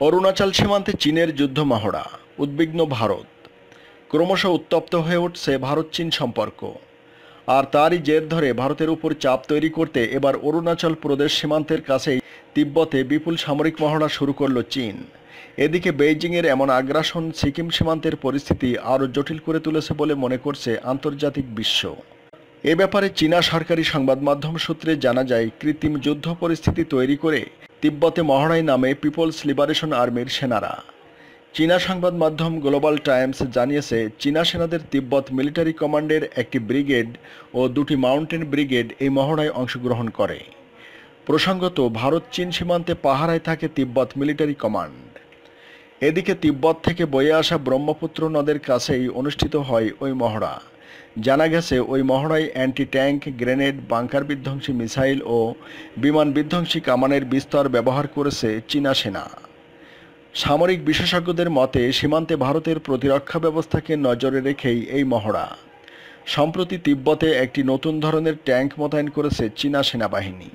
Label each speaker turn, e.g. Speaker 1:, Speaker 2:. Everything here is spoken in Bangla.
Speaker 1: অরুণাচল সীমান্তে চীনের যুদ্ধ মহড়া, উদ্বিগ্ন ভারত। ক্রমশ উত্তপ্ত হয়ে উঠছে ভারত চীন সম্পর্ক। আর তারই জের ধরে ভারতের উপর চাপ তৈরি করতে এবার অরুণাচল প্রদেশ সীমান্তের কাছেই তিব্বতে বিপুল সামরিক মহড়া শুরু করল চীন। এদিকে বেইজিংয়ের এমন আগ্রাসন সিকিম সীমান্তের পরিস্থিতি আরও জটিল করে তুলেছে বলে মনে করছে আন্তর্জাতিক বিশ্ব। এ ব্যাপারে চীনা সরকারি সংবাদ মাধ্যম সূত্রে জানা যায়, কৃত্রিম যুদ্ধ পরিস্থিতি তৈরি করে তিব্বতে মহড়ায় নামে পিপলস লিবারেশন আর্মির সেনারা। চীনা সংবাদ মাধ্যম গ্লোবাল টাইমস জানিয়েছে, চীনা সেনাদের তিব্বত মিলিটারি কমান্ডের একটি ব্রিগেড ও দুটি মাউন্টেন ব্রিগেড এই মহড়ায় অংশগ্রহণ করে। প্রসঙ্গত, ভারত চীন সীমান্তে পাহারায় থাকে তিব্বত মিলিটারি কমান্ড। এদিকে তিব্বত থেকে বয়ে আসা ব্রহ্মপুত্র নদের কাছেই অনুষ্ঠিত হয় ওই মহড়া। জানা গেছে, ওই মহড়ায় অ্যান্টি ট্যাঙ্ক গ্রেনেড, বাংকার বিধ্বংসী মিসাইল ও বিমান বিধ্বংসী কামানের বিস্তর ব্যবহার করেছে চীনা সেনা। সামরিক বিশেষজ্ঞদের মতে, সীমান্তে ভারতের প্রতিরক্ষা ব্যবস্থাকে নজরে রেখেই এই মহড়া। সম্প্রতি তিব্বতে একটি নতুন ধরনের ট্যাঙ্ক মোতায়েন করেছে চীনা সেনাবাহিনী।